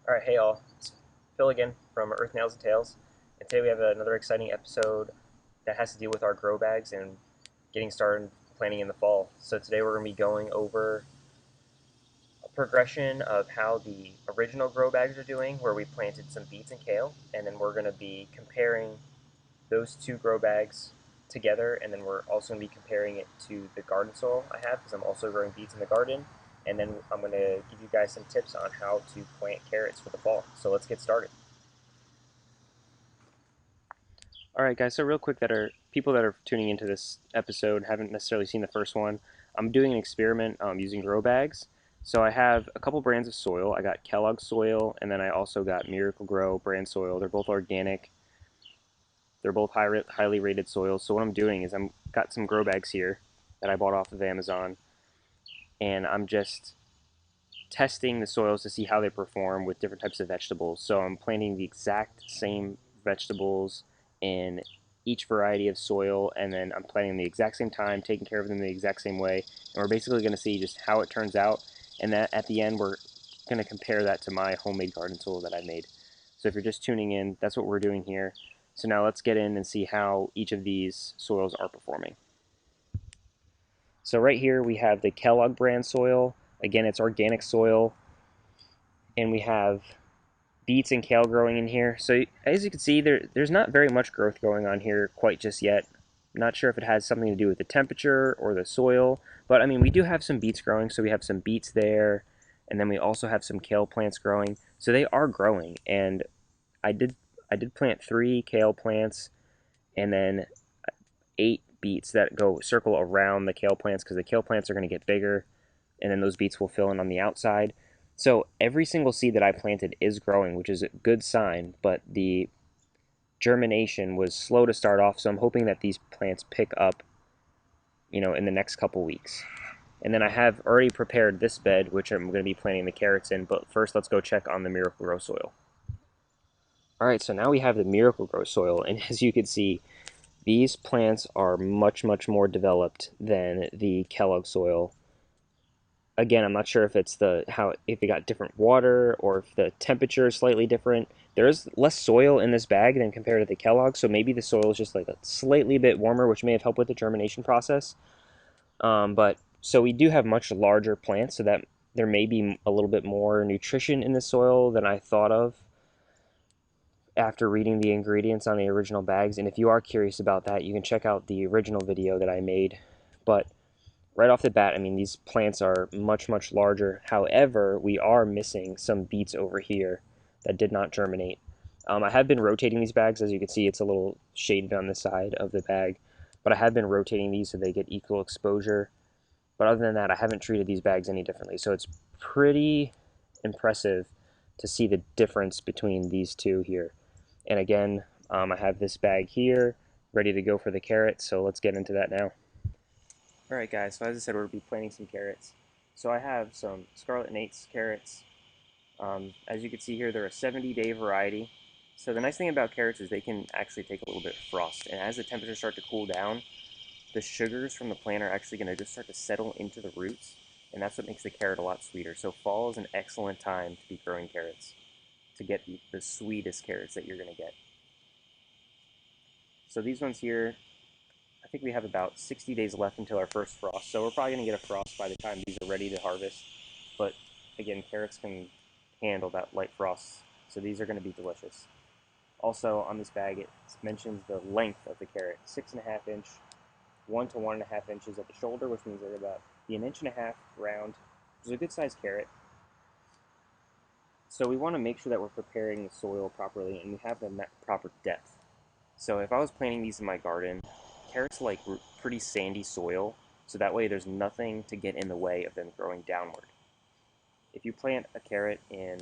Alright, hey all, it's Phil again from Earth Nails and Tails, and today we have another exciting episode that has to do with our grow bags and getting started planting in the fall. So today we're going to be going over a progression of how the original grow bags are doing, where we planted some beets and kale, and then we're going to be comparing those two grow bags together, and then we're also going to be comparing it to the garden soil I have, because I'm also growing beets in the garden. And then I'm going to give you guys some tips on how to plant carrots for the fall. So let's get started. Alright guys, so real quick, that are people that are tuning into this episode haven't necessarily seen the first one. I'm doing an experiment using grow bags. So I have a couple brands of soil. I got Kellogg soil, and then I also got Miracle Grow brand soil. They're both organic. They're both highly rated soils. So what I'm doing is I'm got some grow bags here that I bought off of Amazon, and I'm just testing the soils to see how they perform with different types of vegetables. So I'm planting the exact same vegetables in each variety of soil, and then I'm planting them the exact same time, taking care of them the exact same way, and we're basically going to see just how it turns out, and that at the end we're going to compare that to my homemade garden soil that I made. So if you're just tuning in, that's what we're doing here. So now let's get in and see how each of these soils are performing. So right here we have the Kellogg brand soil. Again, it's organic soil, and we have beets and kale growing in here. So as you can see, there's not very much growth going on here quite just yet. Not sure if it has something to do with the temperature or the soil, but I mean, we do have some beets growing, so we have some beets there, and then we also have some kale plants growing. So they are growing, and I did plant 3 kale plants, and then 8 beets that go circle around the kale plants, because the kale plants are going to get bigger, and then those beets will fill in on the outside. So every single seed that I planted is growing, which is a good sign, but the germination was slow to start off, so I'm hoping that these plants pick up, in the next couple weeks. And then I have already prepared this bed, which I'm going to be planting the carrots in, but first let's go check on the Miracle Grow soil. Alright, so now we have the Miracle Grow soil, and as you can see, these plants are much more developed than the Kellogg soil. Again, I'm not sure if it's if it got different water or if the temperature is slightly different. There's less soil in this bag than compared to the Kellogg, so maybe the soil is just like a slightly bit warmer, which may have helped with the germination process. But so we do have much larger plants, so that there may be a little bit more nutrition in the soil than I thought of after reading the ingredients on the original bags. And if you are curious about that, you can check out the original video that I made. But right off the bat, I mean, these plants are much larger. However, we are missing some beets over here that did not germinate. I have been rotating these bags. As you can see, it's a little shaded on the side of the bag, but I have been rotating these so they get equal exposure. But other than that, I haven't treated these bags any differently. So it's pretty impressive to see the difference between these two here. And again, I have this bag here ready to go for the carrots, so let's get into that now. Alright guys, so as I said, we'll be planting some carrots. So I have some Scarlet Nate's carrots. As you can see here, they're a 70-day variety. So the nice thing about carrots is they can actually take a little bit of frost. And as the temperatures start to cool down, the sugars from the plant are actually going to just start to settle into the roots. And that's what makes the carrot a lot sweeter. So fall is an excellent time to be growing carrots, to get the sweetest carrots that you're going to get. So these ones here, I think we have about 60 days left until our first frost, so we're probably going to get a frost by the time these are ready to harvest. But again, carrots can handle that light frost, so these are going to be delicious. Also, on this bag, it mentions the length of the carrot: 6.5 inch, 1 to 1.5 inches at the shoulder, which means they're about an inch and a half round, which is a good sized carrot. So we want to make sure that we're preparing the soil properly and we have the proper depth. So if I was planting these in my garden, carrots like pretty sandy soil, so that way there's nothing to get in the way of them growing downward. If you plant a carrot in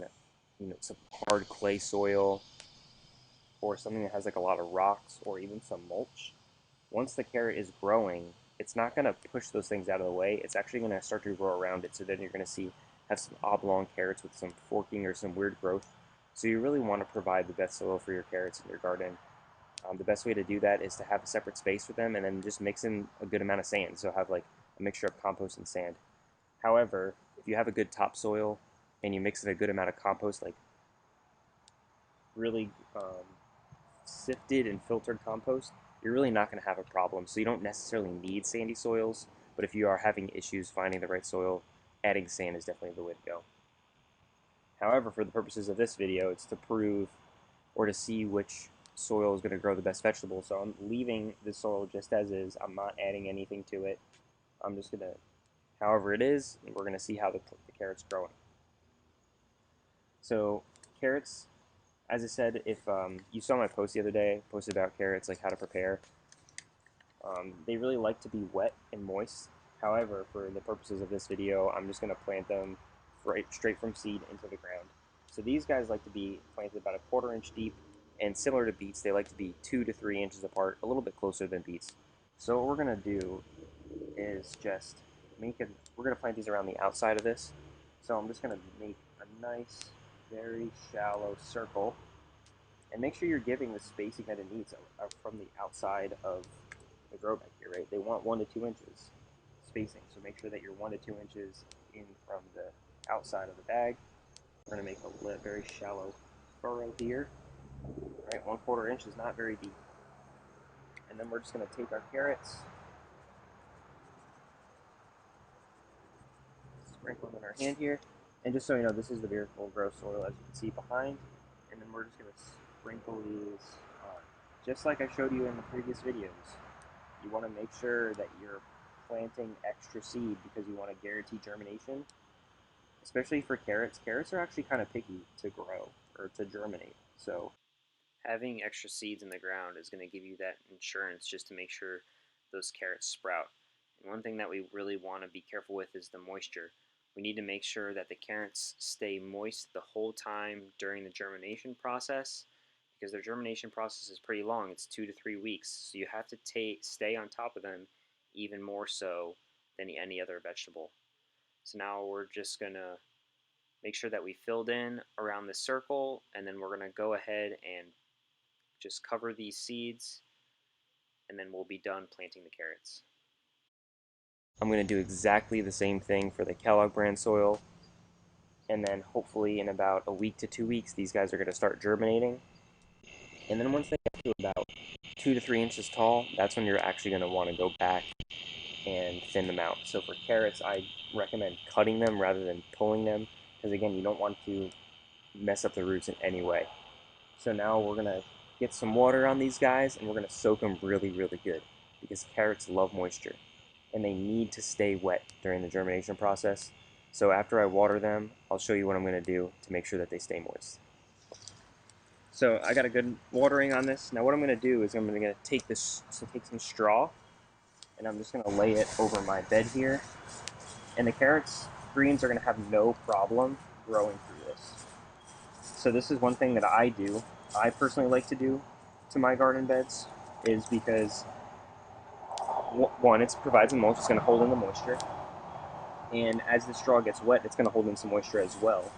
some hard clay soil or something that has like a lot of rocks or even some mulch, once the carrot is growing, it's not going to push those things out of the way. It's actually going to start to grow around it, so then you're going to have some oblong carrots with some forking or some weird growth. So you really want to provide the best soil for your carrots in your garden. The best way to do that is to have a separate space for them and then just mix in a good amount of sand. So have like a mixture of compost and sand. However, if you have a good topsoil and you mix in a good amount of compost, like really sifted and filtered compost, you're really not going to have a problem. So you don't necessarily need sandy soils, but if you are having issues finding the right soil, adding sand is definitely the way to go. However, for the purposes of this video, it's to prove or to see which soil is going to grow the best vegetables. So I'm leaving the soil just as is. I'm not adding anything to it. I'm just going to, however it is, and we're going to see how the carrot's growing. So carrots, as I said, if you saw my post the other day, I posted about carrots, like how to prepare. They really like to be wet and moist. However, for the purposes of this video, I'm just going to plant them straight from seed into the ground. So these guys like to be planted about 1/4 inch deep, and similar to beets, they like to be 2 to 3 inches apart, a little bit closer than beets. So what we're going to do is just we're going to plant these around the outside of this. So I'm just going to make a nice, very shallow circle, and make sure you're giving the spacing that it needs from the outside of the grow bag here, right? They want 1 to 2 inches spacing, so make sure that you're 1 to 2 inches in from the outside of the bag. We're going to make a very shallow furrow here, right? 1/4 inch is not very deep. And then we're just going to take our carrots, sprinkle them in our hand here, and just so you know, this is the veritable grow soil, as you can see behind. And then we're just going to sprinkle these on, just like I showed you in the previous videos. You want to make sure that you're planting extra seed because you want to guarantee germination, especially for carrots. Carrots are actually kind of picky to grow or to germinate. So having extra seeds in the ground is going to give you that insurance just to make sure those carrots sprout. And one thing that we really want to be careful with is the moisture. We need to make sure that the carrots stay moist the whole time during the germination process, because their germination process is pretty long. It's 2 to 3 weeks. So you have to stay on top of them even more so than any other vegetable. So now we're just going to make sure that we filled in around the circle, and then we're going to go ahead and just cover these seeds, and then we'll be done planting the carrots. I'm going to do exactly the same thing for the Kellogg brand soil, and then hopefully in about a week to 2 weeks, these guys are going to start germinating. And then once they get to about 2 to 3 inches tall, that's when you're actually going to want to go back and thin them out. So for carrots, I recommend cutting them rather than pulling them, because again, you don't want to mess up the roots in any way. So now we're going to get some water on these guys, and we're going to soak them really, really good, because carrots love moisture, and they need to stay wet during the germination process. So after I water them, I'll show you what I'm going to do to make sure that they stay moist. So I got a good watering on this. Now what I'm going to do is I'm going to take some straw, and I'm just going to lay it over my bed here. And the carrots, greens, are going to have no problem growing through this. So this is one thing that I personally like to do to my garden beds, is because one, it provides a mulch, it's going to hold in the moisture, and as the straw gets wet, it's going to hold in some moisture as well.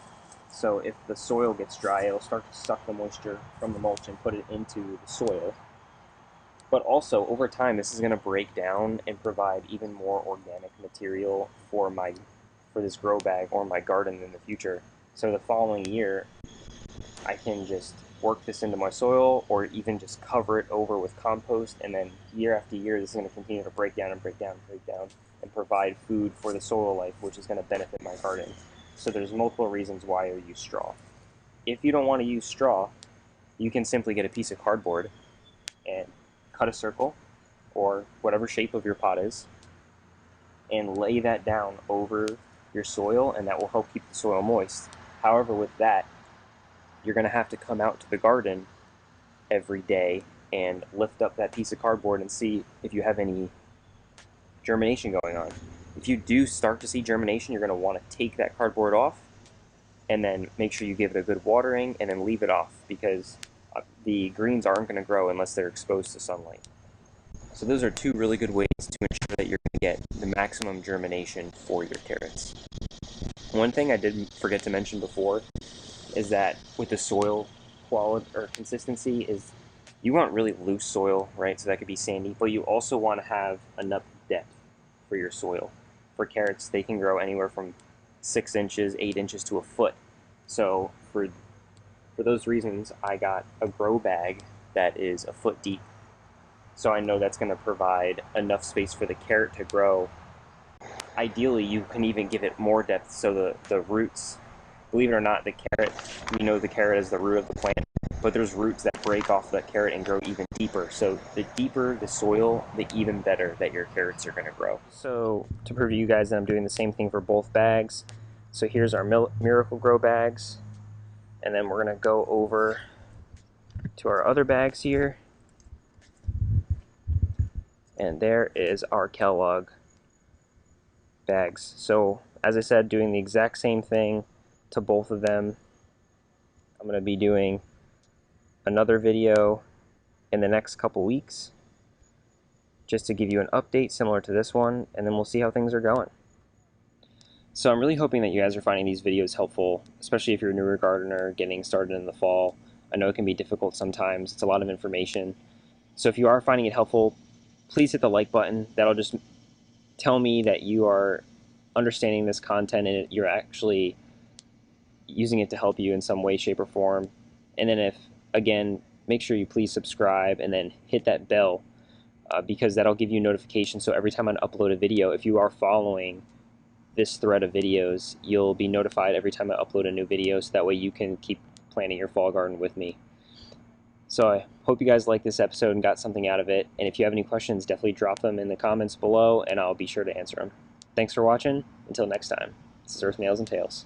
So if the soil gets dry, it'll start to suck the moisture from the mulch and put it into the soil. But also, over time, this is going to break down and provide even more organic material for this grow bag or my garden in the future. So the following year, I can just work this into my soil, or even just cover it over with compost, and then year after year, this is going to continue to break down and break down and break down, and provide food for the soil life, which is going to benefit my garden. So there's multiple reasons why I use straw. If you don't want to use straw, you can simply get a piece of cardboard and cut a circle, or whatever shape of your pot is, and lay that down over your soil, and that will help keep the soil moist. However, with that, you're going to have to come out to the garden every day and lift up that piece of cardboard and see if you have any germination going on. If you do start to see germination, you're going to want to take that cardboard off, and then make sure you give it a good watering, and then leave it off, because the greens aren't going to grow unless they're exposed to sunlight. So those are two really good ways to ensure that you're going to get the maximum germination for your carrots. One thing I did forget to mention before is that with the soil quality or consistency, is you want really loose soil, right? So that could be sandy, but you also want to have enough depth for your soil. For carrots, they can grow anywhere from 6 inches, 8 inches to a foot. So for For those reasons, I got a grow bag that is a foot deep. So I know that's going to provide enough space for the carrot to grow. Ideally, you can even give it more depth so the roots, believe it or not, the carrot, we know the carrot is the root of the plant, but there's roots that break off the carrot and grow even deeper. So the deeper the soil, the even better that your carrots are going to grow. So to prove to you guys that I'm doing the same thing for both bags, so here's our Miracle Grow bags, and then we're going to go over to our other bags here, and there is our Kellogg bags. So as I said, doing the exact same thing to both of them. I'm going to be doing another video in the next couple weeks just to give you an update similar to this one, and then we'll see how things are going. So I'm really hoping that you guys are finding these videos helpful, especially if you're a newer gardener getting started in the fall. I know it can be difficult sometimes. It's a lot of information. So if you are finding it helpful, please hit the like button. That'll just tell me that you are understanding this content and you're actually using it to help you in some way, shape, or form. And then again, make sure you please subscribe and then hit that bell because that'll give you notifications. So every time I upload a video, if you are following this thread of videos, you'll be notified every time I upload a new video, so that way you can keep planting your fall garden with me. So I hope you guys liked this episode and got something out of it. And if you have any questions, definitely drop them in the comments below and I'll be sure to answer them. Thanks for watching. Until next time, this is Earth Nails and Tales.